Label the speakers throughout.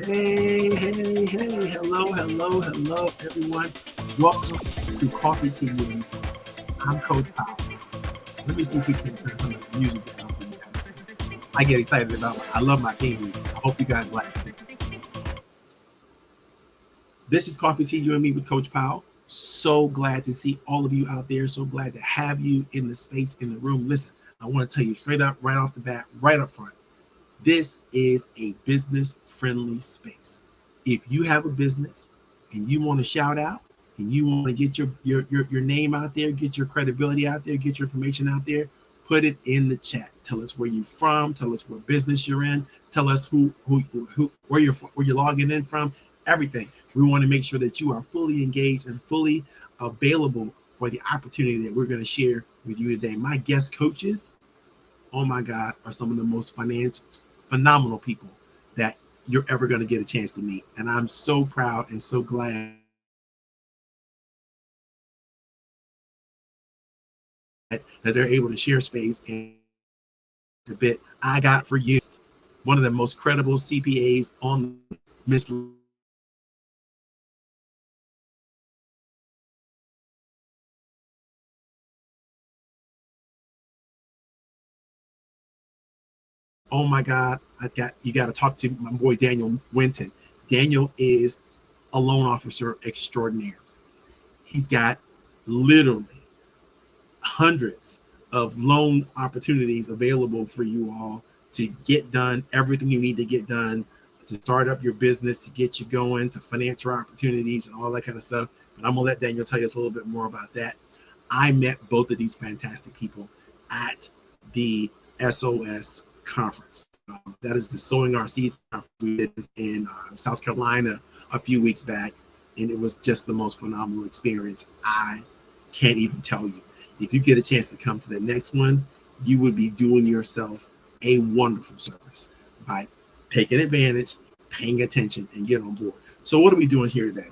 Speaker 1: Hey, hey, hey, hello, hello, hello, everyone. Welcome to Coffee Tea Room. I'm Coach Powell. Let me see if we can turn some of the music down for you guys. I get excited about I love my theme music. I hope you guys like it. This is Coffee Tea, you and me with Coach Powell. So glad to see all of you out there. So glad to have you in the space, in the room. Listen, I want to tell you straight up, right off the bat, right up front. This is a business-friendly space. If you have a business and you want to shout out and you want to get your name out there, get your credibility out there, get your information out there, put it in the chat. Tell us where you're from. Tell us what business you're in. Tell us where you're logging in from. Everything. We want to make sure that you are fully engaged and fully available for the opportunity that we're going to share with you today. My guest coaches, oh my God, are some of the most phenomenal people that you're ever going to get a chance to meet. And I'm so proud and so glad that they're able to share space. And the bit I got for you, one of the most credible CPAs on Miss. Oh my God, you got to talk to my boy Daniel Winton. Daniel is a loan officer extraordinaire. He's got literally hundreds of loan opportunities available for you all to get done everything you need to get done, to start up your business, to get you going, to financial opportunities and all that kind of stuff. But I'm gonna let Daniel tell us a little bit more about that. I met both of these fantastic people at the SOS conference. That is the Sowing Our Seeds conference we did in South Carolina a few weeks back, and it was just the most phenomenal experience. I can't even tell you. If you get a chance to come to the next one, you would be doing yourself a wonderful service by taking advantage, paying attention, and get on board. So what are we doing here today?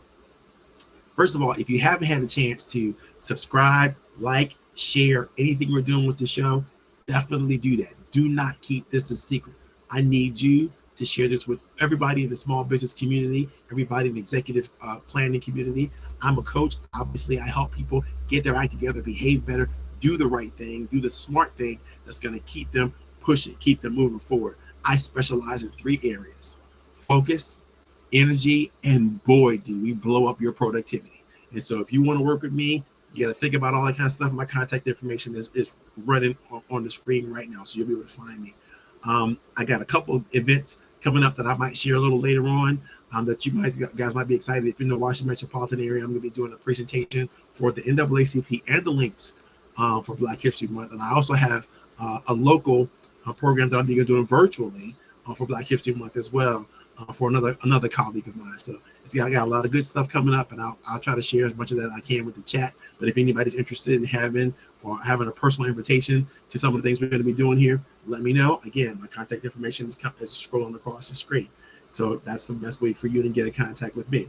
Speaker 1: First of all, if you haven't had a chance to subscribe, like, share anything we're doing with the show, definitely do that. Do not keep this a secret. I need you to share this with everybody in the small business community, everybody in the executive planning community. I'm a coach. Obviously, I help people get their act together, behave better, do the right thing, do the smart thing that's going to keep them pushing, keep them moving forward. I specialize in 3 areas: focus, energy, and boy, do we blow up your productivity. And so if you want to work with me, you got to think about all that kind of stuff. My contact information is running on the screen right now, so you'll be able to find me. I got a couple of events coming up that I might share a little later on that you guys might be excited. If you're in the Washington metropolitan area, I'm going to be doing a presentation for the NAACP and the links for Black History Month. And I also have a local program that I'm going to be doing virtually for Black History Month as well for another colleague of mine. So I got a lot of good stuff coming up, and I'll try to share as much of that I can with the chat. But if anybody's interested in having a personal invitation to some of the things we're going to be doing here, let me know. Again, my contact information is scrolling across the screen. So that's the best way for you to get in contact with me.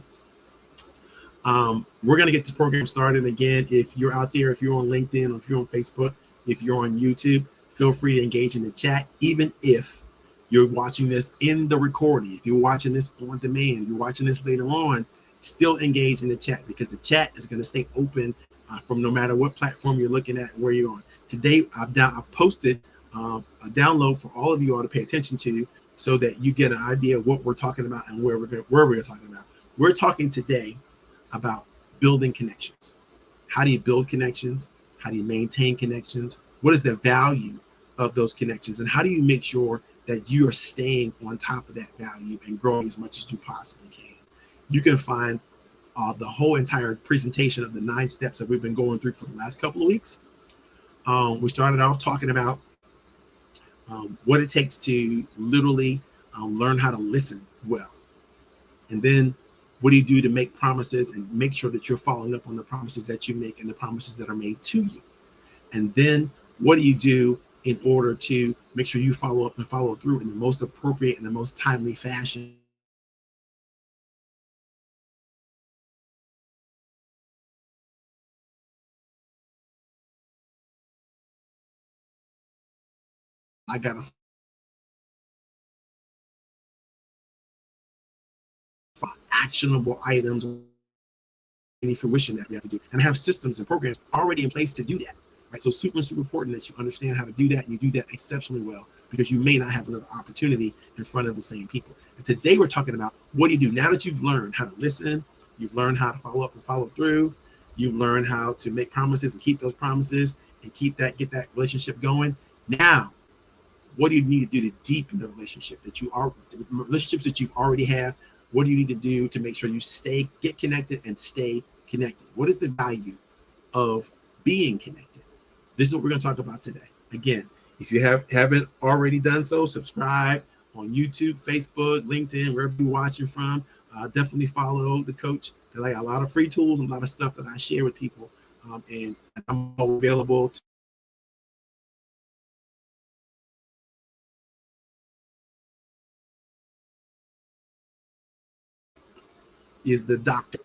Speaker 1: We're going to get this program started. Again, if you're out there, if you're on LinkedIn, or if you're on Facebook, if you're on YouTube, feel free to engage in the chat, even if you're watching this in the recording. If you're watching this on demand, you're watching this later on, still engage in the chat, because the chat is going to stay open from no matter what platform you're looking at and where you're on. Today, I've posted a download for all of you all to pay attention to, so that you get an idea of what we're talking about and where we're talking about. We're talking today about building connections. How do you build connections? How do you maintain connections? What is the value of those connections? And how do you make sure that you are staying on top of that value and growing as much as you possibly can? You can find the whole entire presentation of the 9 steps that we've been going through for the last couple of weeks. We started off talking about what it takes to literally learn how to listen well. And then what do you do to make promises and make sure that you're following up on the promises that you make and the promises that are made to you? And then what do you do in order to make sure you follow up and follow through in the most appropriate and the most timely fashion. I got actionable items, any fruition that we have to do, and have systems and programs already in place to do that. Right, so super important that you understand how to do that, and you do that exceptionally well, because you may not have another opportunity in front of the same people. And today we're talking about, what do you do now that you've learned how to listen, you've learned how to follow up and follow through, you've learned how to make promises and keep those promises and get that relationship going. Now, what do you need to do to deepen the relationships that you already have? What do you need to do to make sure you get connected and stay connected? What is the value of being connected? This is what we're going to talk about today. Again, if you haven't already done so, subscribe on YouTube, Facebook, LinkedIn, wherever you're watching from. Definitely follow the coach, because I got a lot of free tools and a lot of stuff that I share with people. And I'm available to is the doctor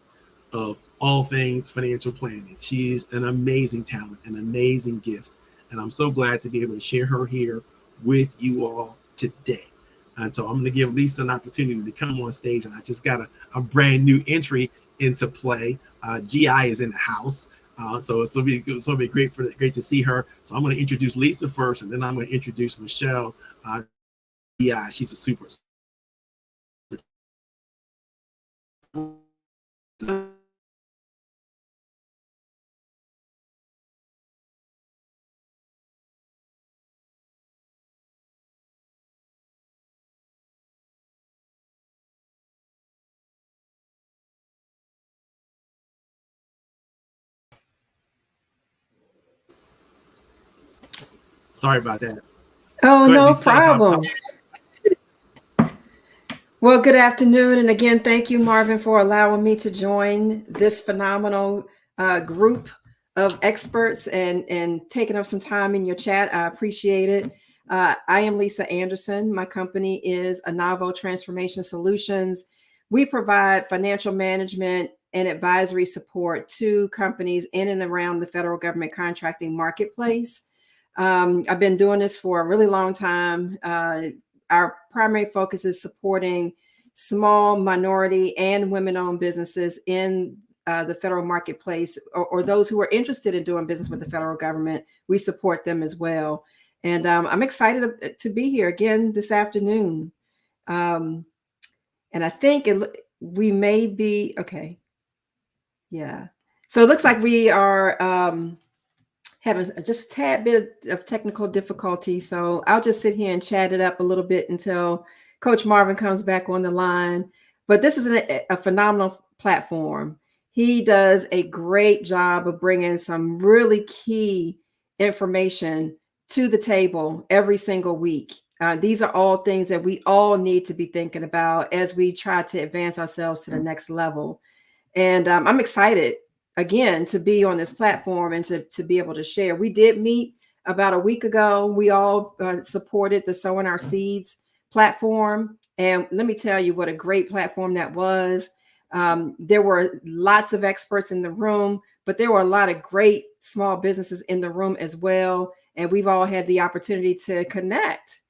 Speaker 1: of all things financial planning. She's an amazing talent, an amazing gift. And I'm so glad to be able to share her here with you all today. And so I'm going to give Lisa an opportunity to come on stage. And I just got a brand new entry into play. GI is in the house. So it's going to be great to see her. So I'm going to introduce Lisa first, and then I'm going to introduce Michelle. GI, she's a super. Sorry about that.
Speaker 2: Oh, no problem. Well, good afternoon. And again, thank you, Marvin, for allowing me to join this phenomenal group of experts and taking up some time in your chat. I appreciate it. I am Lisa Anderson. My company is Anavo Transformation Solutions. We provide financial management and advisory support to companies in and around the federal government contracting marketplace. I've been doing this for a really long time. Our primary focus is supporting small, minority, and women-owned businesses in the federal marketplace, or those who are interested in doing business with the federal government. We support them as well. And I'm excited to be here again this afternoon. And I think we may be, okay. Yeah. So it looks like we are having just a tad bit of technical difficulty. So I'll just sit here and chat it up a little bit until Coach Marvin comes back on the line. But this is a phenomenal platform. He does a great job of bringing some really key information to the table every single week. These are all things that we all need to be thinking about as we try to advance ourselves to the next level. And I'm excited again to be on this platform and to be able to share. We did meet about a week ago. We all supported the Sowing Our Seeds platform. And let me tell you what a great platform that was. There were lots of experts in the room, but there were a lot of great small businesses in the room as well. And we've all had the opportunity to connect,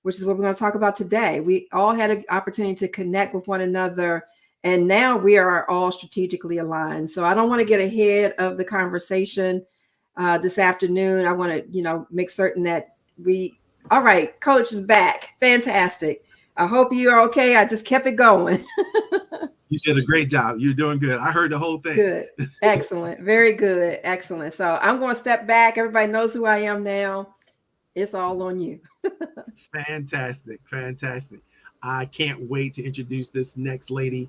Speaker 2: which is what we're going to talk about today. We all had an opportunity to connect with one another. And now we are all strategically aligned. So I don't want to get ahead of the conversation this afternoon. I want to, make certain that all right, Coach is back. Fantastic. I hope you're okay. I just kept it going.
Speaker 1: You did a great job. You're doing good. I heard the whole thing.
Speaker 2: Good. Excellent. Very good. Excellent. So I'm going to step back. Everybody knows who I am now. It's all on you.
Speaker 1: Fantastic. Fantastic. I can't wait to introduce this next lady.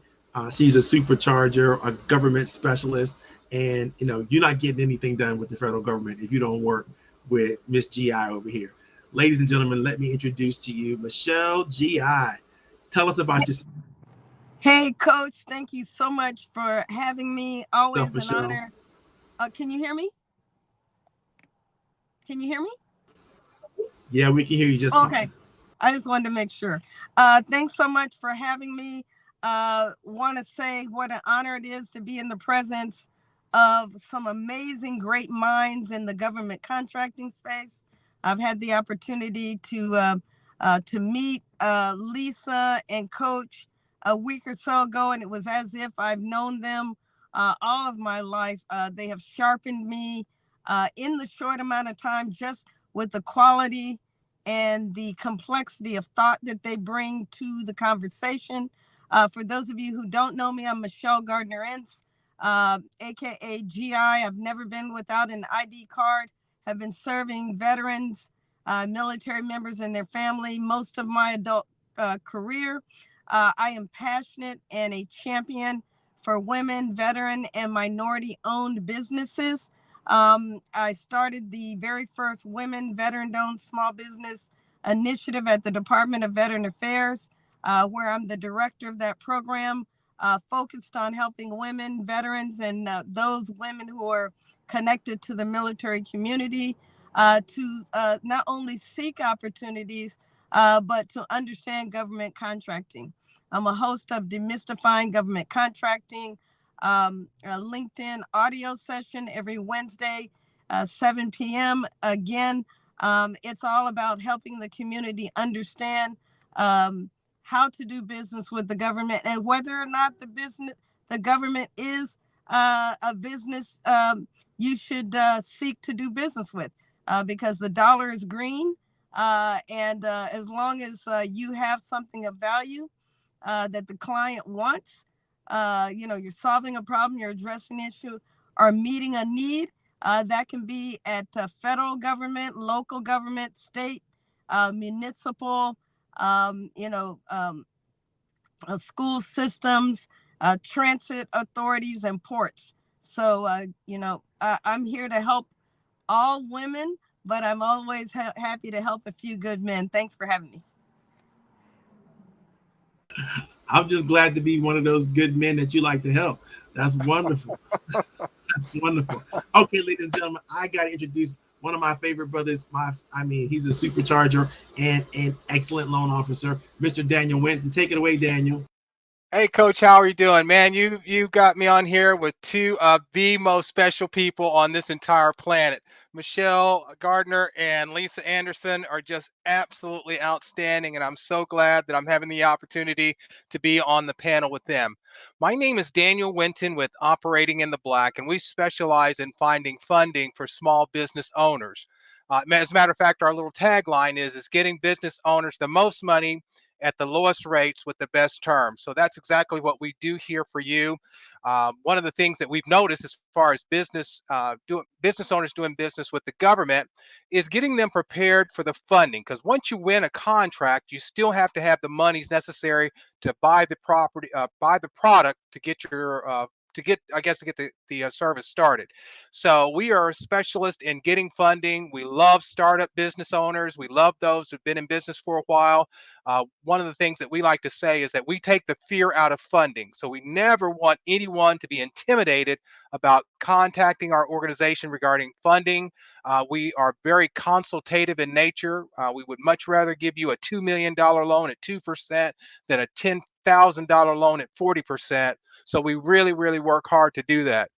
Speaker 1: She's a supercharger, a government specialist, and you're not getting anything done with the federal government if you don't work with Miss GI over here. Ladies and gentlemen, let me introduce to you Michelle GI. Tell us about yourself.
Speaker 3: Hey, Coach. Thank you so much for having me. Always an
Speaker 1: Michelle.
Speaker 3: honor. Can you hear me? Can you hear me?
Speaker 1: Yeah, we can hear you just
Speaker 3: Okay.
Speaker 1: fine.
Speaker 3: I just wanted to make sure. Thanks so much for having me. Want to say what an honor it is to be in the presence of some amazing, great minds in the government contracting space. I've had the opportunity to meet Lisa and Coach a week or so ago, and it was as if I've known them all of my life. They have sharpened me in the short amount of time, just with the quality and the complexity of thought that they bring to the conversation. For those of you who don't know me, I'm Michelle Gardner-Entz, aka GI. I've never been without an ID card. Have been serving veterans, military members and their family most of my adult career. I am passionate and a champion for women, veteran, and minority-owned businesses. I started the very first women veteran-owned small business initiative at the Department of Veteran Affairs, where I'm the director of that program, focused on helping women, veterans, and those women who are connected to the military community to not only seek opportunities, but to understand government contracting. I'm a host of Demystifying Government Contracting, a LinkedIn audio session every Wednesday, 7 p.m. Again, it's all about helping the community understand how to do business with the government and whether or not the government is a business you should seek to do business with, because the dollar is green, and as long as you have something of value that the client wants, you're solving a problem, you're addressing an issue, or meeting a need. That can be at federal government, local government, state, municipal, school systems, transit authorities, and ports. So, I'm here to help all women, but I'm always happy to help a few good men. Thanks for having me.
Speaker 1: I'm just glad to be one of those good men that you like to help. That's wonderful. That's wonderful. Okay, ladies and gentlemen, I got to introduce one of my favorite brothers. He's a supercharger and an excellent loan officer, Mr. Daniel Winton. Take it away, Daniel.
Speaker 4: Hey, Coach, how are you doing, man? You got me on here with two of the most special people on this entire planet. Michelle Gardner and Lisa Anderson are just absolutely outstanding, and I'm so glad that I'm having the opportunity to be on the panel with them. My name is Daniel Winton with Operating in the Black, and we specialize in finding funding for small business owners. As a matter of fact, our little tagline is getting business owners the most money at the lowest rates with the best terms. So that's exactly what we do here for you. One of the things that we've noticed as far as business owners doing business with the government is getting them prepared for the funding. Because once you win a contract, you still have to have the monies necessary to buy the property, buy the product to get your to get the service started. So we are a specialist in getting funding. We love startup business owners. We love those who've been in business for a while. One of the things that we like to say is that we take the fear out of funding. So we never want anyone to be intimidated about contacting our organization regarding funding. We are very consultative in nature. We would much rather give you a $2 million loan at 2% than a $10,000 loan at 40%. So we really, really work hard to do that.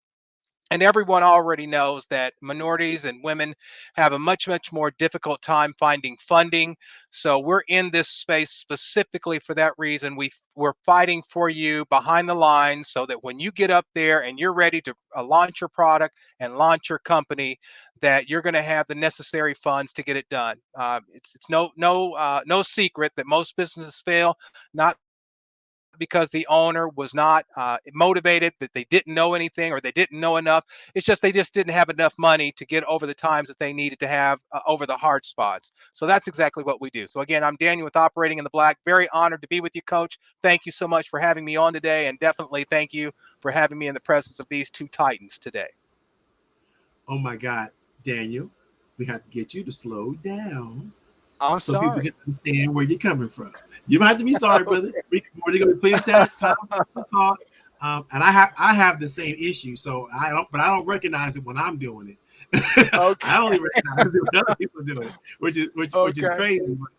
Speaker 4: And everyone already knows that minorities and women have a much, much more difficult time finding funding. So we're in this space specifically for that reason. We're fighting for you behind the lines so that when you get up there and you're ready to launch your product and launch your company, that you're going to have the necessary funds to get it done. It's no secret that most businesses fail, not because the owner was not motivated, that they didn't know anything or they didn't know enough. It's just they just didn't have enough money to get over the times that they needed to have over the hard spots. So that's exactly what we do. So again, I'm Daniel with Operating in the Black. Very honored to be with you, Coach. Thank you so much for having me on today, and definitely thank you for having me in the presence of these two titans today.
Speaker 1: Oh my God, Daniel, we have to get you to slow down
Speaker 4: I'm
Speaker 1: so people
Speaker 4: sorry.
Speaker 1: can understand where you're coming from. You don't have to be sorry, brother. We're going to plenty of time for us to talk. And I have the same issue, so I don't recognize it when I'm doing it.
Speaker 4: Okay.
Speaker 1: I only recognize it when other people doing it, which is
Speaker 4: Okay.
Speaker 1: crazy. But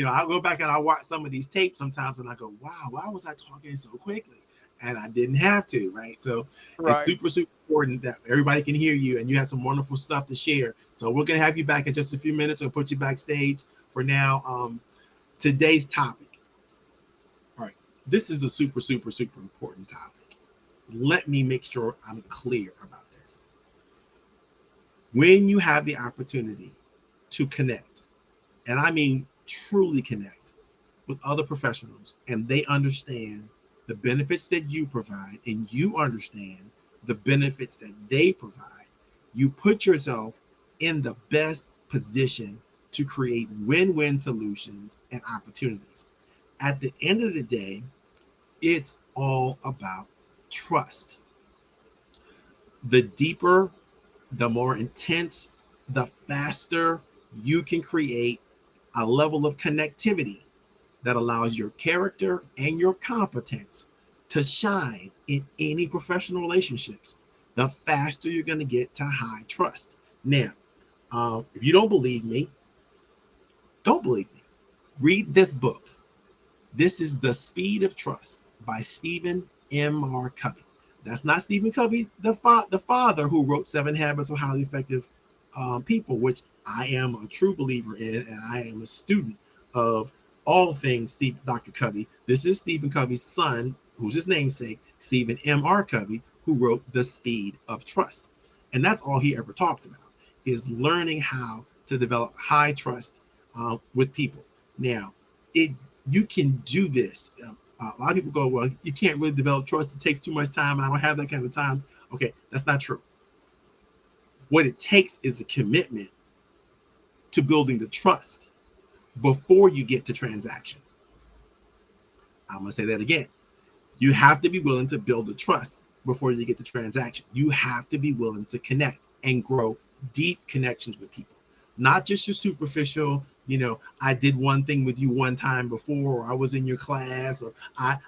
Speaker 1: I'll go back and I watch some of these tapes sometimes, and I go, "Wow, why was I talking so quickly?" And I didn't have to, right? So it's
Speaker 4: Right.
Speaker 1: super, super important that everybody can hear you, and you have some wonderful stuff to share. So we're gonna have you back in just a few minutes. We'll put you backstage for now. Today's topic. All right, this is a super, super, super important topic. Let me make sure I'm clear about this. When you have the opportunity to connect, and I mean truly connect with other professionals, and they understand the benefits that you provide, and you understand the benefits that they provide, you put yourself in the best position to create win-win solutions and opportunities. At the end of the day, it's all about trust. The deeper, the more intense, the faster you can create a level of connectivity that allows your character and your competence to shine in any professional relationships, the faster you're going to get to high trust. Now, if you don't believe me, don't believe me. Read this book. This is The Speed of Trust by Stephen M.R. Covey. That's not Stephen Covey, the father who wrote 7 Habits of Highly Effective People, which I am a true believer in, and I am a student of all things Dr. Covey. This is Stephen Covey's son, who's his namesake, Stephen M.R. Covey, who wrote The Speed of Trust. And that's all he ever talks about, is learning how to develop high trust with people. Now, you can do this. A lot of people go, well, you can't really develop trust. It takes too much time. I don't have that kind of time. Okay, that's not true. What it takes is a commitment to building the trust before you get to transaction. I'm going to say that again. You have to be willing to build the trust before you get the transaction. You have to be willing to connect and grow deep connections with people, not just your superficial, I did one thing with you one time before, or I was in your class, or I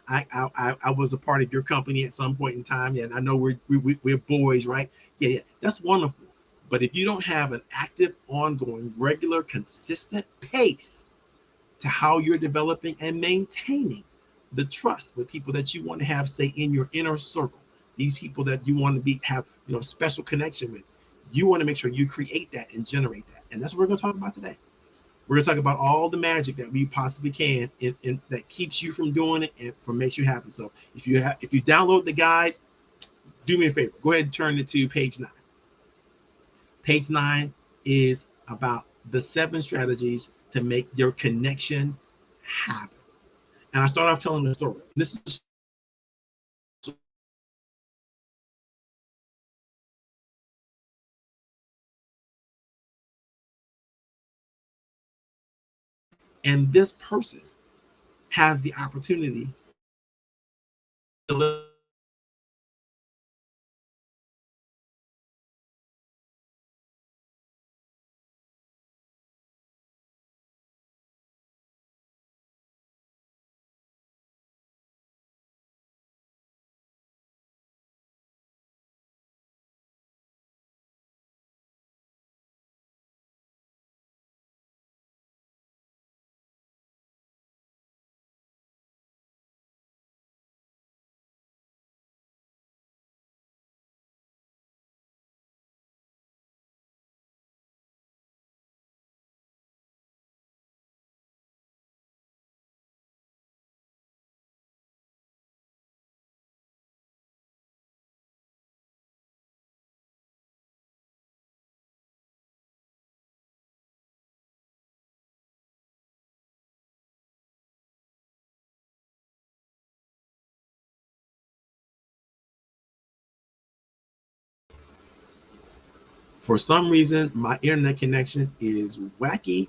Speaker 1: was a part of your company at some point in time. Yeah, and I know we're boys, right? Yeah, that's wonderful. But if you don't have an active, ongoing, regular, consistent pace to how you're developing and maintaining the trust with people that you want to have, say, in your inner circle, these people that you want to have special connection with, you want to make sure you create that and generate that. And that's what we're going to talk about today. We're going to talk about all the magic that we possibly can and that keeps you from doing it and from makes you happy. So if you download the guide, do me a favor, go ahead and turn it to page 9. Page 9 is about the 7 strategies to make your connection happen. And I start off telling the story. This is and this person has the opportunity to live. For some reason, my internet connection is wacky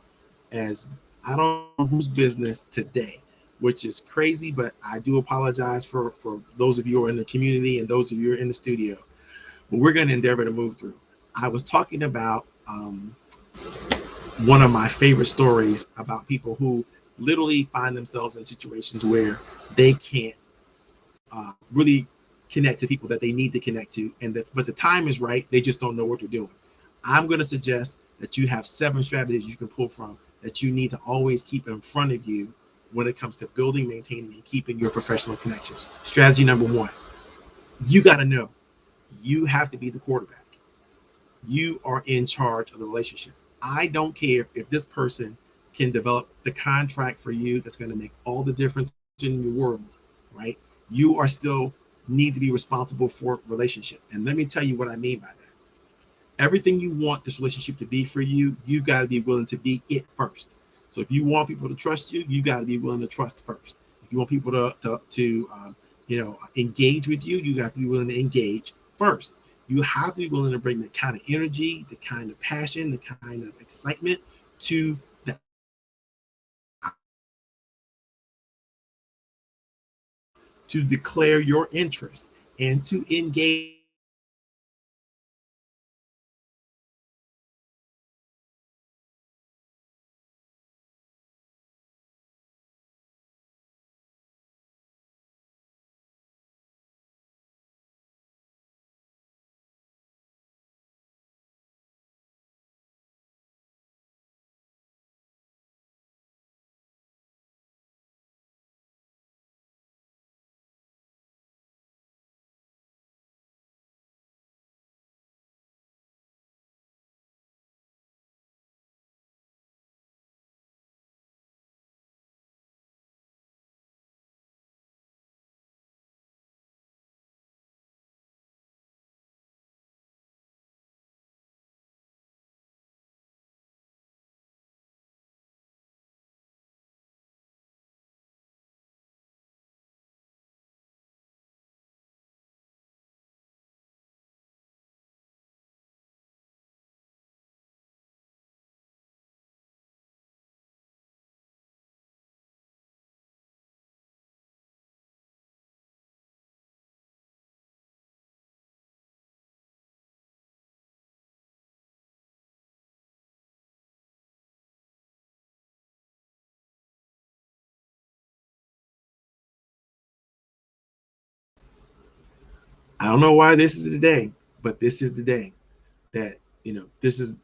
Speaker 1: as I don't know whose business today, which is crazy, but I do apologize for those of you who are in the community and those of you who are in the studio. But we're going to endeavor to move through. I was talking about one of my favorite stories about people who literally find themselves in situations where they can't really connect to people that they need to connect to, but the time is right. They just don't know what they're doing. I'm going to suggest that you have 7 strategies you can pull from that you need to always keep in front of you when it comes to building, maintaining, and keeping your professional connections. Strategy number 1, you got to know you have to be the quarterback. You are in charge of the relationship. I don't care if this person can develop the contract for you that's going to make all the difference in the world, right? You are still need to be responsible for relationship. And let me tell you what I mean by that. Everything you want this relationship to be for you, you got to be willing to be it first. So if you want people to trust you, you got to be willing to trust first. If you want people to engage with you, you have to be willing to engage first. You have to be willing to bring the kind of energy, the kind of passion, the kind of excitement to the to declare your interest and to engage. I don't know why this is the day, but this is the day that this has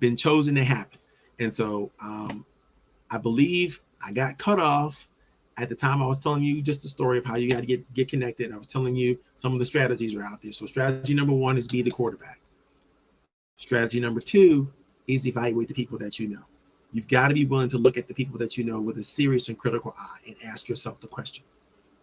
Speaker 1: been chosen to happen. And so I believe I got cut off at the time I was telling you just the story of how you got to get connected. I was telling you some of the strategies are out there. So strategy number 1 is be the quarterback. Strategy number 2 is evaluate the people that you know. You've got to be willing to look at the people that you know with a serious and critical eye and ask yourself the question,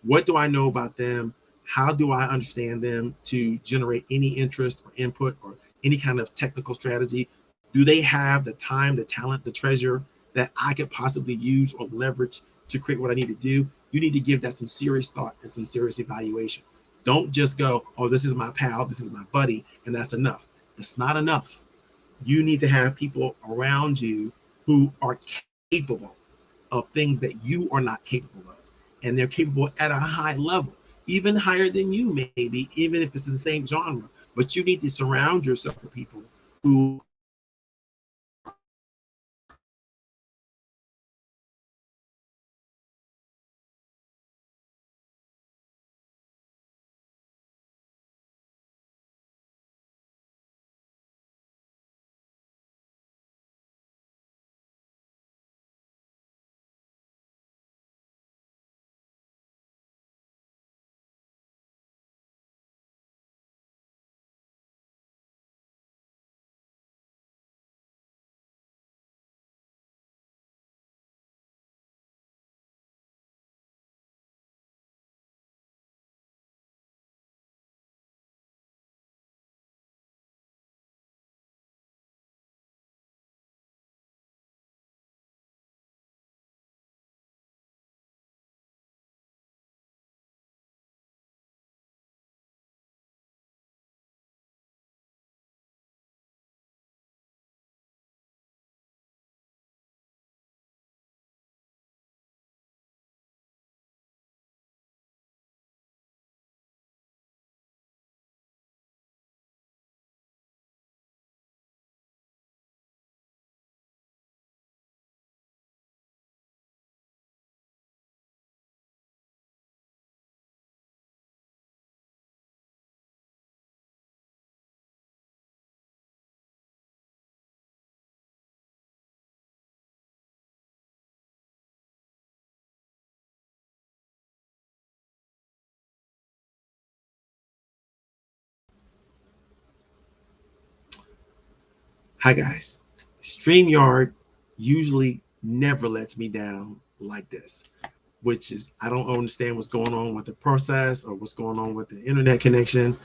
Speaker 1: what do I know about them? How do I understand them to generate any interest or input or any kind of technical strategy? Do they have the time, the talent, the treasure that I could possibly use or leverage to create what I need to do? You need to give that some serious thought and some serious evaluation. Don't just go, oh, this is my pal, this is my buddy, and that's enough. It's not enough. You need to have people around you who are capable of things that you are not capable of. And they're capable at a high level, even higher than you, maybe, even if it's the same genre. But you need to surround yourself with people who Hi guys. StreamYard usually never lets me down like this, which is, I don't understand what's going on with the process or what's going on with the internet connection.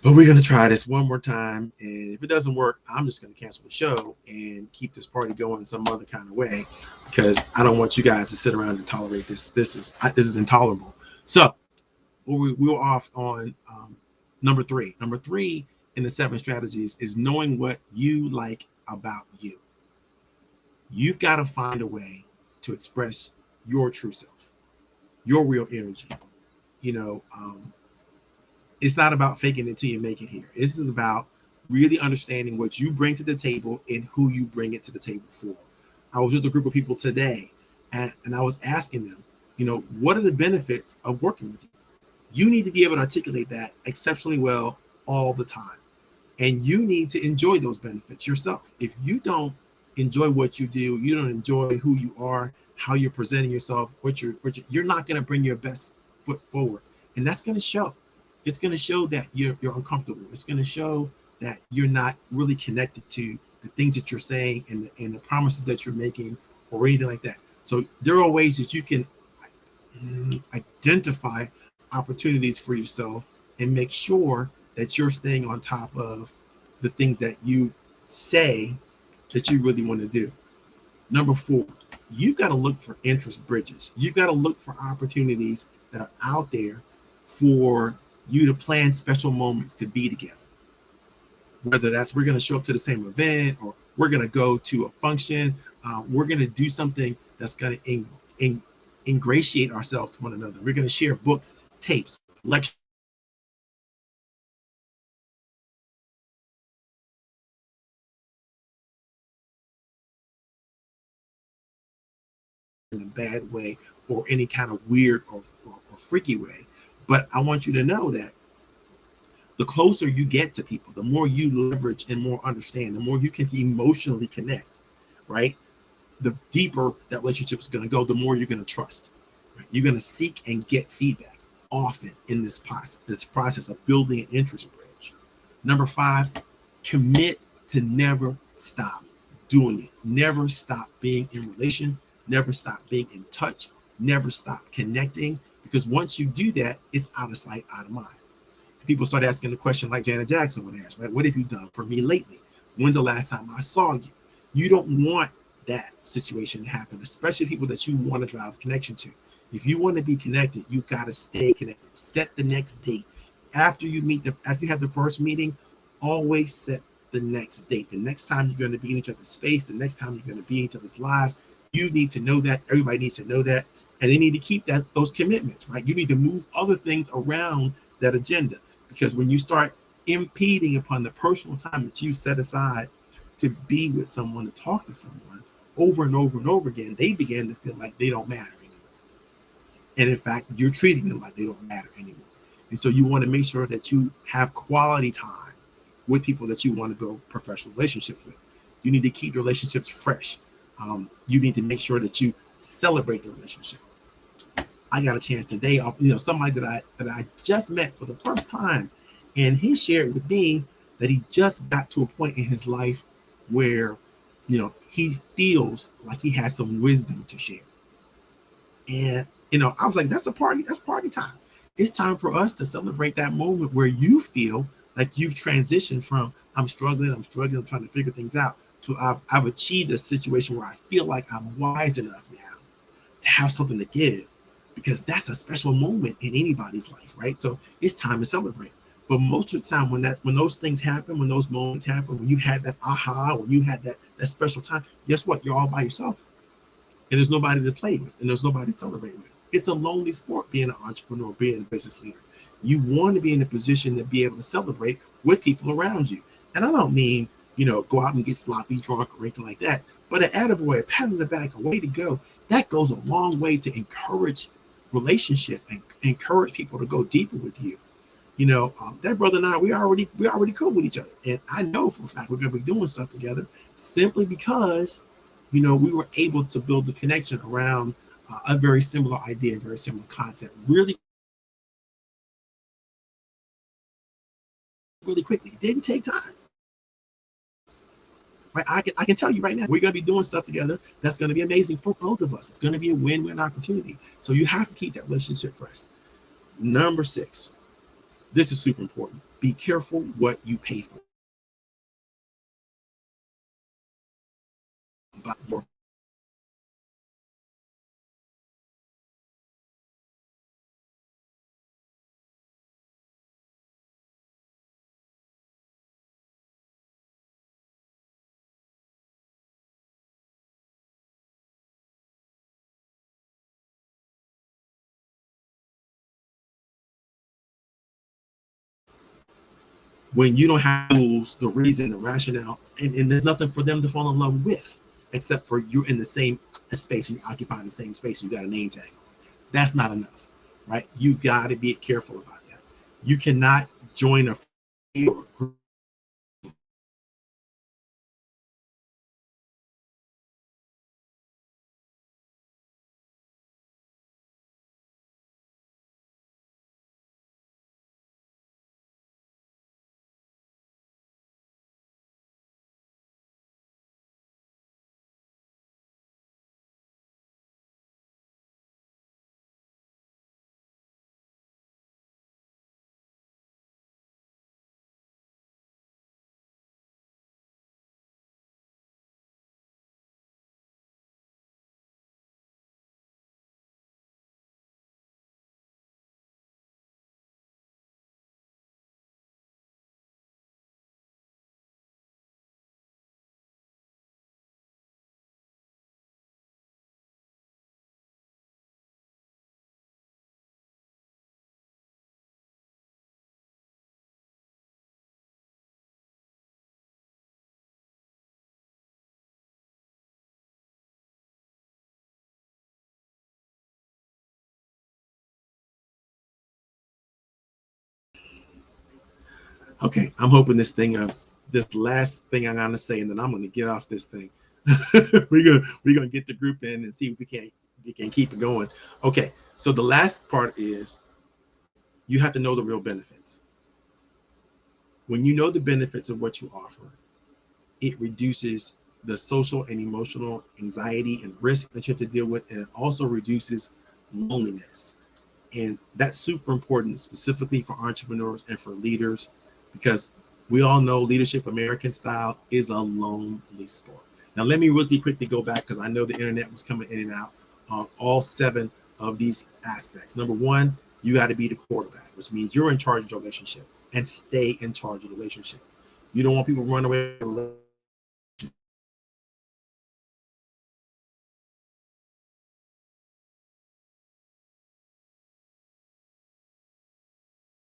Speaker 1: But we're gonna try this one more time, and if it doesn't work, I'm just gonna cancel the show and keep this party going some other kind of way, because I don't want you guys to sit around and tolerate this. This is intolerable. So we're off on number three. Number three in the 7 strategies is knowing what you like about you. You've got to find a way to express your true self, your real energy. You know, it's not about faking it till you make it here. This is about really understanding what you bring to the table and who you bring it to the table for. I was with a group of people today, and I was asking them, you know, what are the benefits of working with you? You need to be able to articulate that exceptionally well all the time. And you need to enjoy those benefits yourself. If you don't enjoy what you do, you don't enjoy who you are, how you're presenting yourself, you're not going to bring your best foot forward. And that's going to show. It's going to show that you're uncomfortable. It's going to show that you're not really connected to the things that you're saying and the promises that you're making or anything like that. So there are ways that you can identify opportunities for yourself and make sure that you're staying on top of the things that you say that you really want to do. Number 4, you've got to look for interest bridges. You've got to look for opportunities that are out there for you to plan special moments to be together. Whether that's we're going to show up to the same event, or we're going to go to a function, we're going to do something that's going to ingratiate ourselves to one another. We're going to share books, tapes, lectures. In a bad way or any kind of weird or freaky way. But I want you to know that the closer you get to people, the more you leverage and more understand, the more you can emotionally connect, right? The deeper that relationship is going to go, the more you're going to trust. Right? You're going to seek and get feedback often in this process of building an interest bridge. Number 5, commit to never stop doing it. Never stop being in relation. Never stop being in touch. Never stop connecting. Because once you do that, it's out of sight, out of mind. People start asking the question like Janet Jackson would ask, right? What have you done for me lately? When's the last time I saw you? You don't want that situation to happen, especially people that you want to drive connection to. If you want to be connected, you got to stay connected. Set the next date. After you have the first meeting, always set the next date. The next time you're going to be in each other's space, the next time you're going to be in each other's lives, you need to know that. Everybody needs to know that. And they need to keep those commitments, right? You need to move other things around that agenda. Because when you start impeding upon the personal time that you set aside to be with someone, to talk to someone over and over and over again, they begin to feel like they don't matter anymore. And in fact, you're treating them like they don't matter anymore. And so you want to make sure that you have quality time with people that you want to build professional relationships with. You need to keep your relationships fresh. You need to make sure that you celebrate the relationship. I got a chance today, somebody that I just met for the first time, and he shared with me that he just got to a point in his life where, he feels like he has some wisdom to share. And I was like, that's party time. It's time for us to celebrate that moment where you feel like you've transitioned from I'm struggling, I'm trying to figure things out, to I've achieved a situation where I feel like I'm wise enough now to have something to give. Because that's a special moment in anybody's life, right? So it's time to celebrate. But most of the time, when those things happen, when those moments happen, when you had that aha, when you had that special time, guess what? You're all by yourself, and there's nobody to play with, and there's nobody to celebrate with. It's a lonely sport being an entrepreneur, being a business leader. You want to be in a position to be able to celebrate with people around you. And I don't mean go out and get sloppy drunk or anything like that, but an attaboy, a pat on the back, a way to go. That goes a long way to encourage relationship and encourage people to go deeper with you. That brother and I, we already cool with each other, and I know for a fact we're going to be doing stuff together simply because we were able to build a connection around a very similar idea, a very similar concept, really quickly. It didn't take time. right? I can tell you right now, we're going to be doing stuff together that's going to be amazing for both of us. It's going to be a win-win opportunity. So you have to keep that relationship fresh. Number 6, this is super important. Be careful what you pay for. When you don't have tools, the reason, the rationale, and there's nothing for them to fall in love with, except for you're in the same space and you're occupying the same space. You got a name tag on. That's not enough, right? You got to be careful about that. You cannot join a group. Okay, I'm hoping this last thing I'm gonna say, and then I'm gonna get off this thing. we're gonna get the group in and see if we can keep it going. Okay, so the last part is you have to know the real benefits. When you know the benefits of what you offer, it reduces the social and emotional anxiety and risk that you have to deal with, and it also reduces loneliness. And that's super important, specifically for entrepreneurs and for leaders, because we all know leadership American style is a lonely sport. Now, let me really quickly go back because I know the internet was coming in and out on all 7 of these aspects. Number 1, you got to be the quarterback, which means you're in charge of the relationship and stay in charge of the relationship. You don't want people running away from the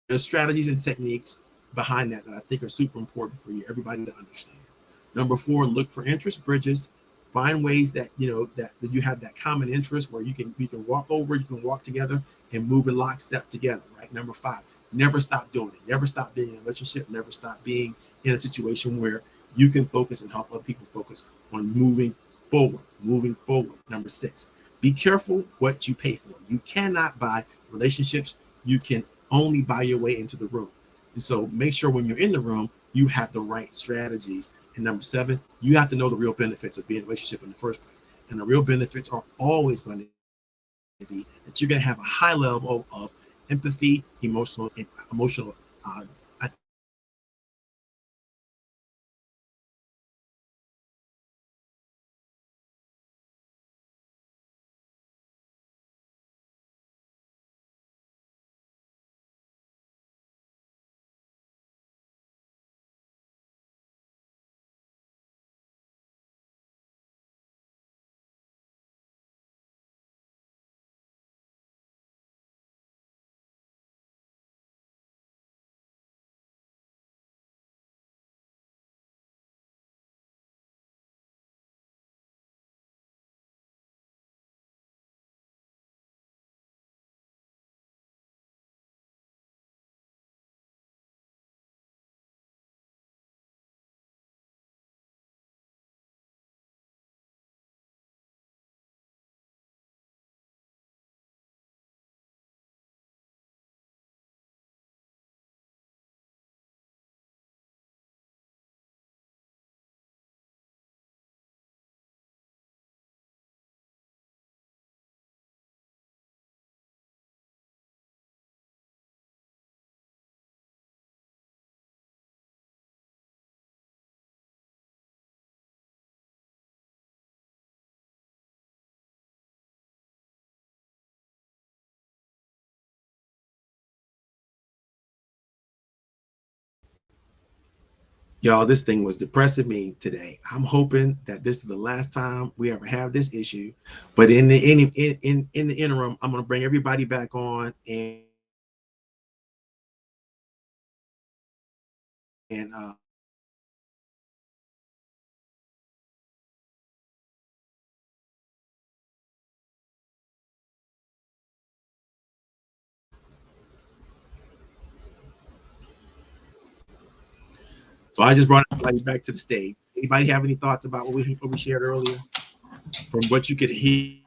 Speaker 1: there's strategies and techniques behind that I think are super important for you, everybody to understand. Number 4, look for interest bridges. Find ways that that you have that common interest where you can walk over, you can walk together and move in lockstep together, right? Number 5, never stop doing it. Never stop being in a relationship. Never stop being in a situation where you can focus and help other people focus on moving forward. Moving forward. Number 6, be careful what you pay for. You cannot buy relationships. You can only buy your way into the room. And so make sure when you're in the room, you have the right strategies. And number 7, you have to know the real benefits of being in a relationship in the first place. And the real benefits are always going to be that you're going to have a high level of empathy, emotional Y'all, this thing was depressing me today. I'm hoping that this is the last time we ever have this issue. But in the interim, I'm gonna bring everybody back on and so I just brought everybody back to the stage. Anybody have any thoughts about what we shared earlier from what you could hear?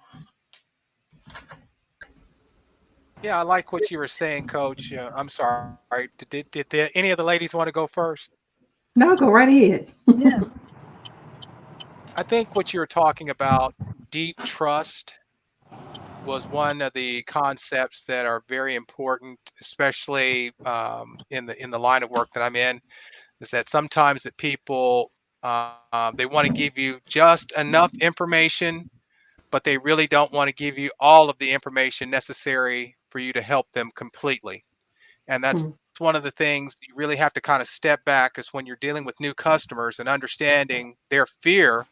Speaker 4: Yeah, I like what you were saying, Coach. I'm sorry. Did any of the ladies want to go first?
Speaker 2: No, go right ahead.
Speaker 3: Yeah.
Speaker 4: I think what you were talking about, deep trust, was one of the concepts that are very important, especially in the line of work that I'm in. Is that sometimes that people they want to give you just enough information, but they really don't want to give you all of the information necessary for you to help them completely. And that's
Speaker 2: Hmm.
Speaker 4: one of the things you really have to kind of step back is when you're dealing with new customers and understanding their fear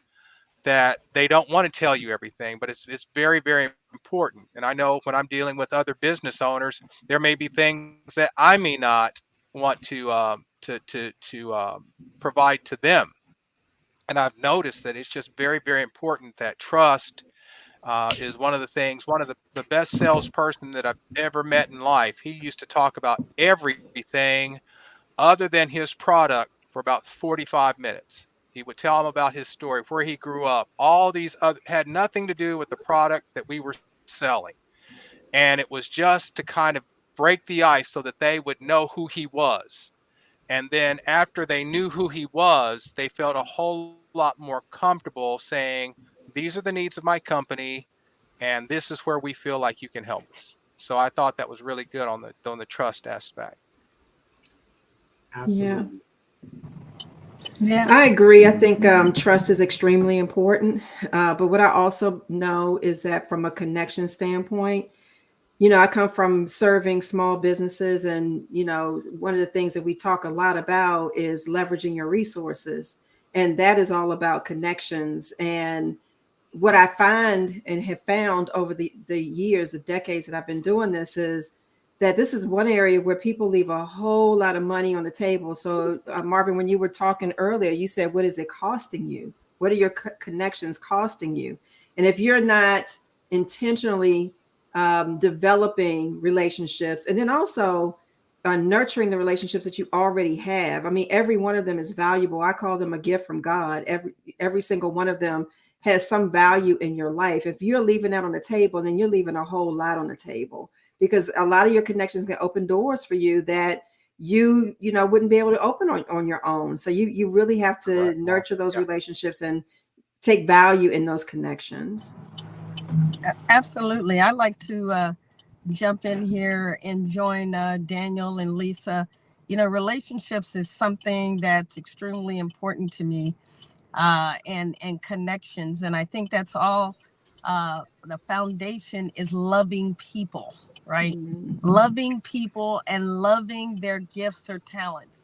Speaker 4: that they don't want to tell you everything, but it's very, very important. And I know when I'm dealing with other business owners, there may be things that I may not want to provide to them. And I've noticed that it's just very, very important that trust is one of the things. One of the best salesperson that I've ever met in life. He used to talk about everything other than his product for about 45 minutes. He would tell them about his story, where he grew up. All these other had nothing to do with the product that we were selling. And it was just to kind of break the ice so that they would know who he was. And then after they knew who he was, they felt a whole lot more comfortable saying, these are the needs of my company, and this is where we feel like you can help us. So I thought that was really good on the trust aspect.
Speaker 2: Yeah,
Speaker 1: Absolutely.
Speaker 3: Yeah.
Speaker 2: I agree. I think trust is extremely important. But what I also know is that from a connection standpoint, I come from serving small businesses, and one of the things that we talk a lot about is leveraging your resources, and that is all about connections. And what I find and have found over the years, the decades that I've been doing this, is that this is one area where people leave a whole lot of money on the table. So, Marvin, when you were talking earlier, you said, what is it costing you? What are your connections costing you? And if you're not intentionally developing relationships, and then also nurturing the relationships that you already have, I mean, every one of them is valuable. I call them a gift from God. Every single one of them has some value in your life. If you're leaving that on the table, then you're leaving a whole lot on the table, because a lot of your connections can open doors for you that you wouldn't be able to open on your own. So you really have to
Speaker 4: Correct.
Speaker 2: nurture those
Speaker 4: Yeah.
Speaker 2: relationships and take value in those connections.
Speaker 3: Absolutely. I'd like to jump in here and join Daniel and Lisa. Relationships is something that's extremely important to me, and connections. And I think that's all. The foundation is loving people, right?
Speaker 2: Mm.
Speaker 3: Loving people and loving their gifts or talents.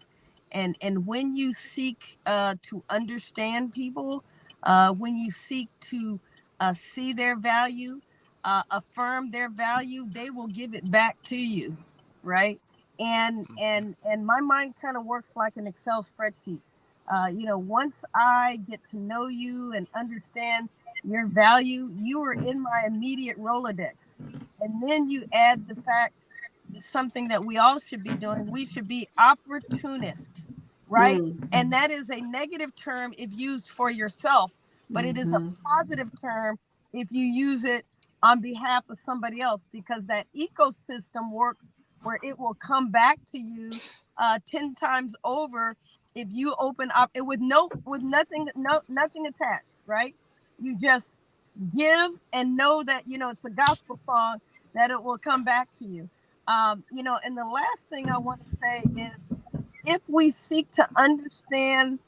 Speaker 3: And when you seek to understand people, when you seek to see their value, affirm their value, they will give it back to you, right? And my mind kind of works like an Excel spreadsheet. Once I get to know you and understand your value, you are in my immediate Rolodex. And then you add the fact, something that we all should be doing, we should be opportunists, right?
Speaker 2: Mm.
Speaker 3: And that is a negative term if used for yourself, but it is a
Speaker 2: Hmm.
Speaker 3: positive term if you use it on behalf of somebody else, because that ecosystem works where it will come back to you 10 times over if you open up it with nothing, nothing attached, right? You just give and know that it's a gospel song, that it will come back to you. And the last thing I want to say is, if we seek to understand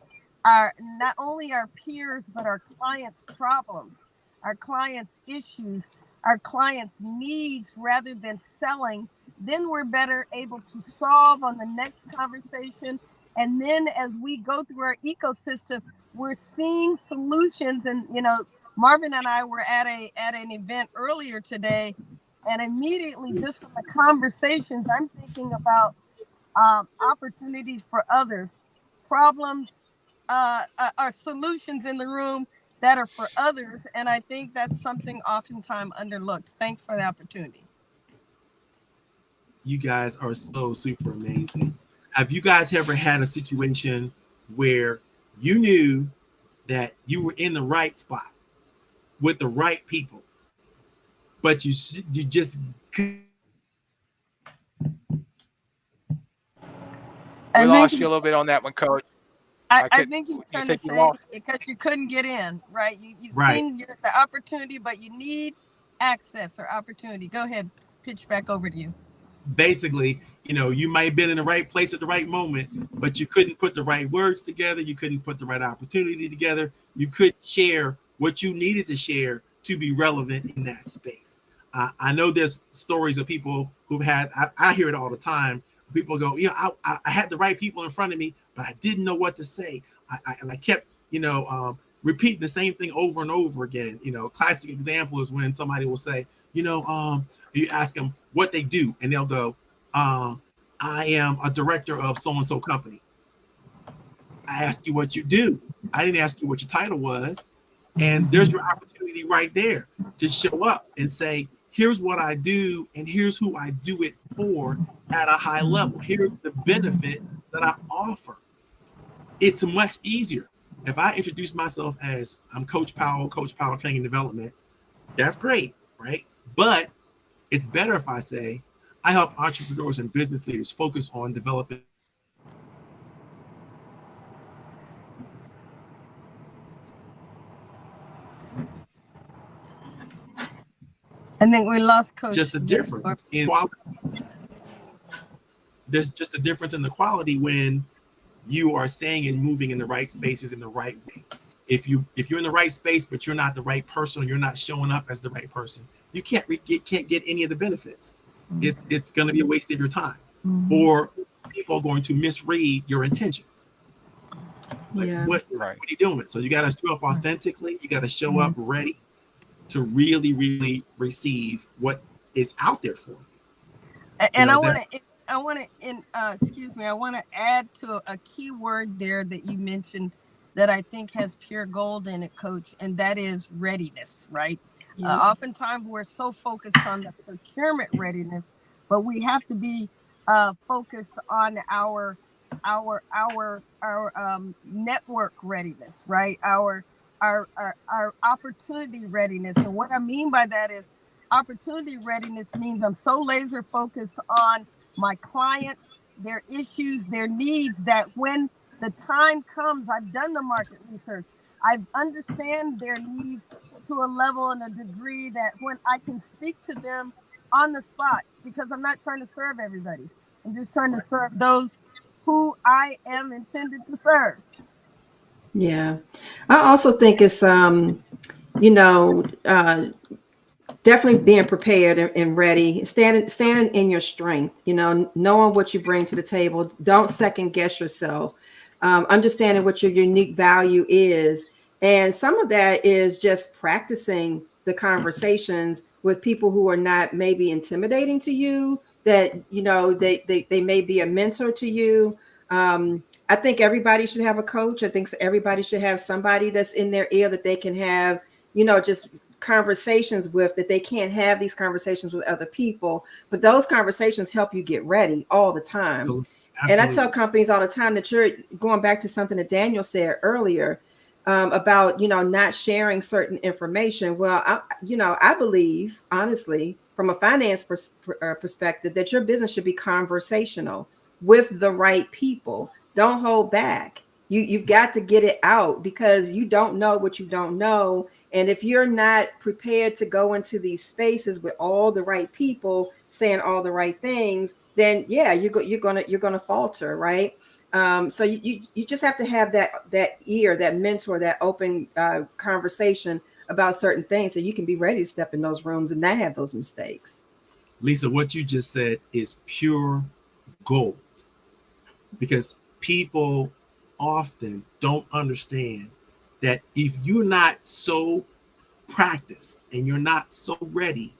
Speaker 3: our, not only our peers but our clients' problems, our clients' issues, our clients' needs, rather than selling, then we're better able to solve on the next conversation And then as we go through our ecosystem, we're seeing solutions. And, you know, Marvin and I were at an event earlier today, and immediately just from the conversations, I'm thinking about opportunities for others, problems, are solutions in the room that are for others. And I think that's something oftentimes underlooked. Thanks for the opportunity.
Speaker 1: You guys are so super amazing. Have you guys ever had a situation where you knew that you were in the right spot with the right people, but you just
Speaker 4: We
Speaker 3: I think
Speaker 4: lost you a little bit on that one, Coach.
Speaker 3: I think he's
Speaker 4: You
Speaker 3: trying to
Speaker 4: said you
Speaker 3: say
Speaker 4: lost.
Speaker 3: because you couldn't get in, right? You've
Speaker 1: right?
Speaker 3: seen the opportunity, but you need access or opportunity. Go ahead, pitch back over to you.
Speaker 1: Basically, you know, you might have been in the right place at the right moment, but you couldn't put the right words together. You couldn't put the right opportunity together. You couldn't share what you needed to share to be relevant in that space. I know there's stories of people who've had, I hear it all the time. People go, you know, I had the right people in front of me, but I didn't know what to say. And I kept, you know, repeating the same thing over and over again. You know, classic example is when somebody will say, you know, you ask them what they do, and they'll go, I am a director of so-and-so company. I asked you what you do. I didn't ask you what your title was. And there's your opportunity right there to show up and say, here's what I do, and here's who I do it for at a high level. Here's the benefit that I offer. It's much easier. If I introduce myself as I'm Coach Powell Training and Development, that's great, right? But it's better if I say, I help entrepreneurs and business leaders focus on developing.
Speaker 3: I think we lost Coach.
Speaker 1: Just a difference in quality. There's just a difference in the quality when you are saying and moving in the right spaces in the right way. If you're in the right space, but you're not the right person, or you're not showing up as the right person, you can't get any of the benefits. It's going to be a waste of your time, or people are going to misread your intentions. It's like, what are you doing? So you got to show up authentically. You got to show up ready to really, really receive what is out there for you.
Speaker 3: And I want to add to a key word there that you mentioned that I think has pure gold in it, Coach, and that is readiness, right? Yeah. Oftentimes we're so focused on the procurement readiness, but we have to be focused on our network readiness, right? Our opportunity readiness. And what I mean by that is opportunity readiness means I'm so laser focused on my client, their issues, their needs, that when the time comes, I've done the market research, I understand their needs to a level and a degree that when I can speak to them on the spot, because I'm not trying to serve everybody. I'm just trying to serve those who I am intended to serve.
Speaker 2: Yeah. I also think it's, you know, definitely being prepared and ready, standing in your strength, you know, knowing what you bring to the table. Don't second guess yourself. Understanding what your unique value is. And some of that is just practicing the conversations with people who are not maybe intimidating to you, that, you know, they may be a mentor to you. I think everybody should have a coach. I think everybody should have somebody that's in their ear that they can have, you know, just conversations with, that they can't have these conversations with other people. But those conversations help you get ready all the time. Absolutely. And I tell companies all the time that, you're going back to something that Daniel said earlier, about, you know, not sharing certain information. Well, I believe, honestly, from a finance perspective, that your business should be conversational with the right people. Don't hold back. You've got to get it out, because you don't know what you don't know. And if you're not prepared to go into these spaces with all the right people saying all the right things, then yeah, you're gonna falter, right? So you just have to have that ear, that mentor, that open conversation about certain things, so you can be ready to step in those rooms and not have those mistakes.
Speaker 1: Lisa, what you just said is pure gold, because People often don't understand that if you're not so practiced and you're not so ready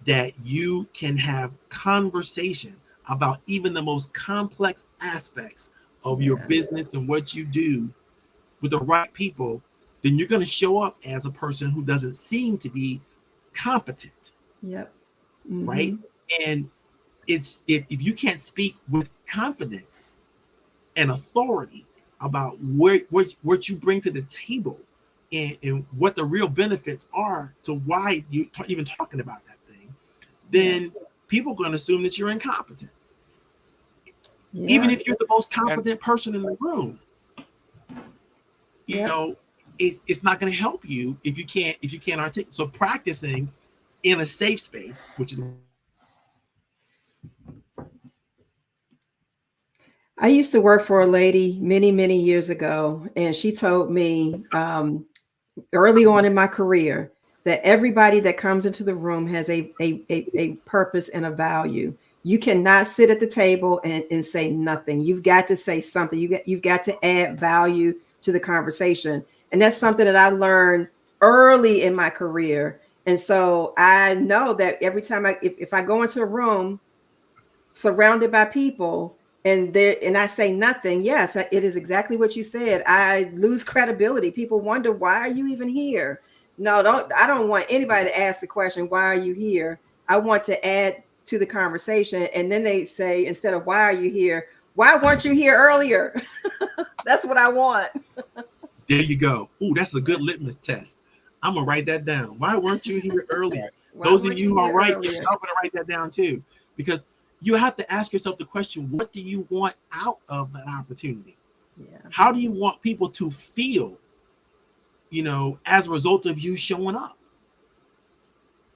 Speaker 1: that you can have conversation about even the most complex aspects of your business and what you do with the right people, then you're going to show up as a person who doesn't seem to be competent.
Speaker 2: Yep.
Speaker 1: Right. And if you can't speak with confidence and authority about what you bring to the table, and what the real benefits are to why you even talking about that thing, then people are going to assume that you're incompetent. Even if you're the most competent person in the room, you know, it's not going to help you if you can't articulate. So practicing in a safe space, which is,
Speaker 2: I used to work for a lady many, many years ago, and she told me early on in my career that everybody that comes into the room has a purpose and a value. You cannot sit at the table and say nothing. You've got to say something. You've got to add value to the conversation. And that's something that I learned early in my career. And so I know that every time if I go into a room surrounded by people and I say nothing, yes, it is exactly what you said. I lose credibility. People wonder, why are you even here? No, I don't want anybody to ask the question, why are you here? I want to add to the conversation. And then they say, instead of why are you here, why weren't you here earlier? That's what I want.
Speaker 1: There you go. Ooh, that's a good litmus test. I'm gonna write that down. Why weren't you here earlier? Those of you who are right, I'm gonna write that down too, because you have to ask yourself the question, what do you want out of that opportunity? How do you want people to feel, as a result of you showing up?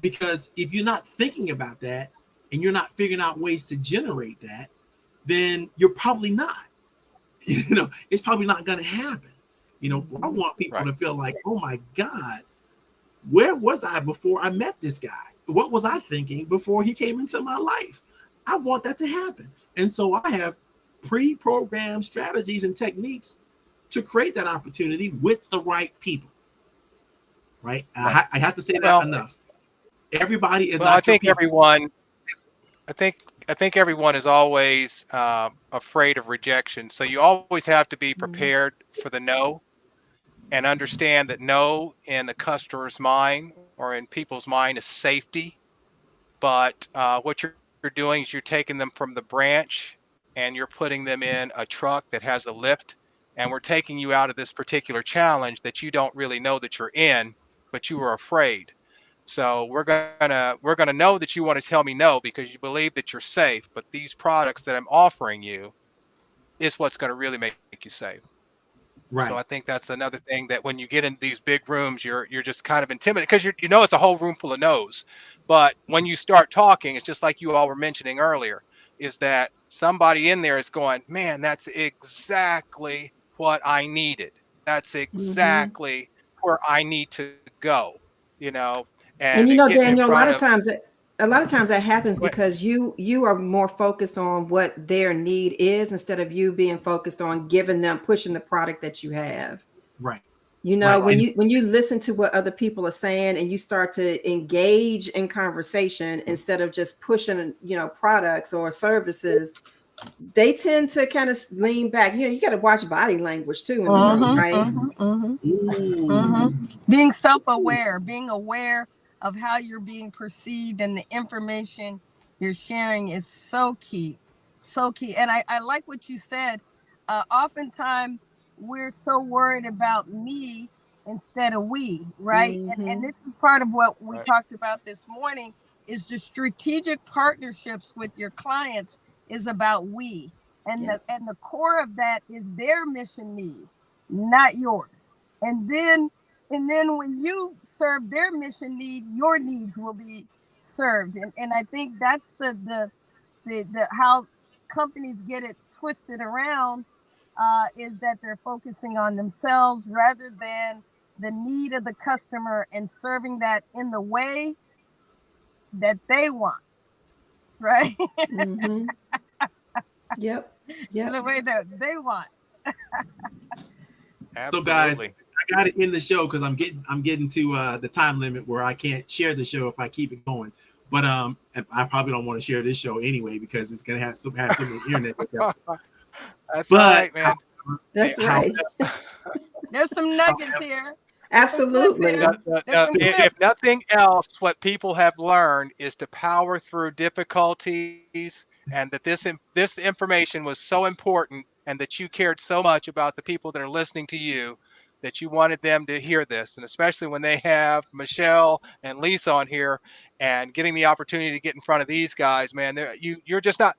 Speaker 1: Because if you're not thinking about that and you're not figuring out ways to generate that, then you're probably not. It's probably not going to happen. I want people to feel like, oh my God, where was I before I met this guy? What was I thinking before he came into my life? I want that to happen. And so I have pre-programmed strategies and techniques to create that opportunity with the right people. Right? I have to say that enough. Everybody is not.
Speaker 4: I think everyone is always afraid of rejection. So you always have to be prepared for the no, and understand that no in the customer's mind or in people's mind is safety. But what you're doing is you're taking them from the branch and you're putting them in a truck that has a lift, and we're taking you out of this particular challenge that you don't really know that you're in, but you were afraid. So we're gonna know that you want to tell me no because you believe that you're safe, but these products that I'm offering you is what's going to really make you safe.
Speaker 1: Right.
Speaker 4: So I think that's another thing, that when you get in these big rooms, you're just kind of intimidated because it's a whole room full of no's. But when you start talking, it's just like you all were mentioning earlier, is that somebody in there is going, man, that's exactly what I needed. That's exactly where I need to go,
Speaker 2: And
Speaker 4: and getting in
Speaker 2: Daniel,
Speaker 4: front
Speaker 2: a lot of times that happens because you are more focused on what their need is instead of you being focused on pushing the product that you have.
Speaker 1: Right.
Speaker 2: When you listen to what other people are saying and you start to engage in conversation instead of just pushing, products or services, they tend to kind of lean back. You got to watch body language too in the room, right?
Speaker 3: Being self-aware, being aware of how you're being perceived and the information you're sharing is so key. So key. And I like what you said. Oftentimes we're so worried about me instead of we, right? And this is part of what we talked about this morning, is the strategic partnerships with your clients is about we. And the core of that is their mission need, not yours. And then when you serve their mission need, your needs will be served. And I think that's the how companies get it twisted around, is that they're focusing on themselves rather than the need of the customer and serving that in the way that they want. Right?
Speaker 2: Yep. Yeah.
Speaker 3: the way that they want.
Speaker 1: So guys,
Speaker 4: Absolutely.
Speaker 1: I got to end the show because I'm getting to the time limit where I can't share the show if I keep it going. But I probably don't want to share this show anyway because it's gonna have some internet hiccups.
Speaker 4: That's all
Speaker 1: But
Speaker 4: right, man.
Speaker 2: That's
Speaker 1: how,
Speaker 2: right.
Speaker 3: There's some nuggets here. There's some clips
Speaker 2: Absolutely.
Speaker 3: here. There's some
Speaker 4: If
Speaker 3: clips.
Speaker 4: nothing else, what people have learned is to power through difficulties, and that this information was so important, and that you cared so much about the people that are listening to you, that you wanted them to hear this, and especially when they have Michelle and Lisa on here, and getting the opportunity to get in front of these guys, man. You're just not.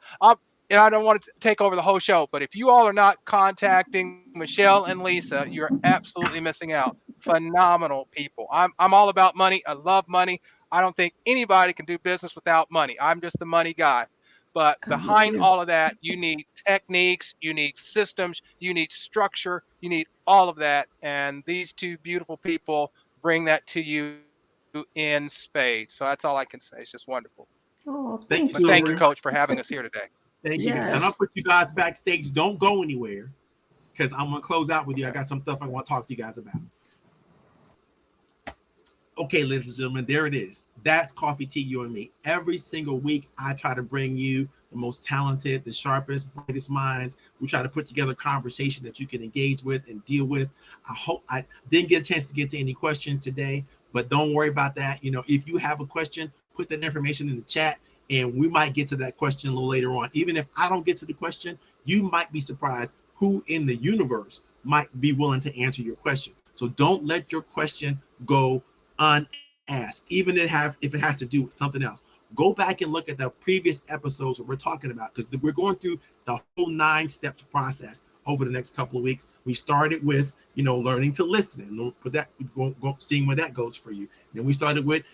Speaker 4: And I don't want to take over the whole show, but if you all are not contacting Michelle and Lisa, you're absolutely missing out. Phenomenal people. I'm all about money. I love money. I don't think anybody can do business without money. I'm just the money guy. But
Speaker 2: I'm with
Speaker 4: behind
Speaker 2: you.
Speaker 4: all of that, you need techniques, you need systems, you need structure, you need all of that. And these two beautiful people bring that to you in spades. So that's all I can say. It's just wonderful.
Speaker 2: Oh,
Speaker 1: thank you
Speaker 2: thank
Speaker 4: But
Speaker 1: so
Speaker 4: thank you,
Speaker 1: very
Speaker 2: you.
Speaker 1: much.
Speaker 4: Coach, for having us here today.
Speaker 1: Thank you guys, and
Speaker 2: Yes.
Speaker 1: I'll put you guys backstage. Don't go anywhere because I'm gonna close out with you. I got some stuff I want to talk to you guys about. Okay, ladies and gentlemen, there it is. That's Coffee, Tea, You and Me. Every single week, I try to bring you the most talented, the sharpest, brightest minds. We try to put together a conversation that you can engage with and deal with. I hope I didn't get a chance to get to any questions today, but don't worry about that. If you have a question, put that information in the chat, and we might get to that question a little later on. Even if I don't get to the question, you might be surprised who in the universe might be willing to answer your question. So don't let your question go unasked, even if it has to do with something else. Go back and look at the previous episodes that we're talking about, because we're going through the whole 9 steps process over the next couple of weeks. We started with learning to listen, and with that, seeing where that goes for you. Then we started with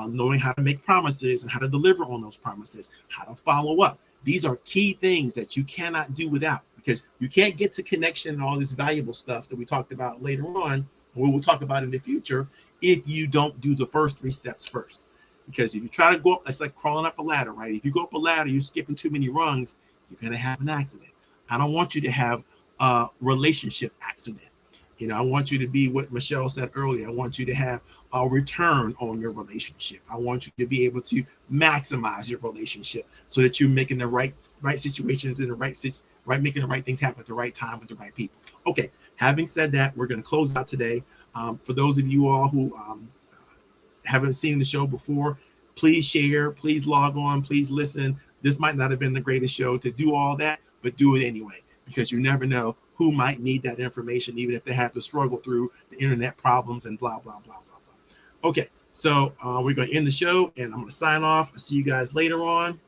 Speaker 1: knowing how to make promises and how to deliver on those promises, how to follow up. These are key things that you cannot do without, because you can't get to connection and all this valuable stuff that we talked about later on, we will talk about in the future, if you don't do the first 3 steps first. Because if you try to go up, it's like crawling up a ladder, right? If you go up a ladder, you're skipping too many rungs, you're going to have an accident. I don't want you to have a relationship accident. I want you to be what Michelle said earlier. I want you to have a return on your relationship. I want you to be able to maximize your relationship so that you're making the right situations in the making the right things happen at the right time with the right people. Okay, having said that, we're going to close out today. For those of you all who haven't seen the show before, please share, please log on, please listen. This might not have been the greatest show to do all that, but do it anyway, because you never know who might need that information, even if they have to struggle through the internet problems and blah, blah, blah, blah, blah. Okay, so we're going to end the show, and I'm going to sign off. I'll see you guys later on.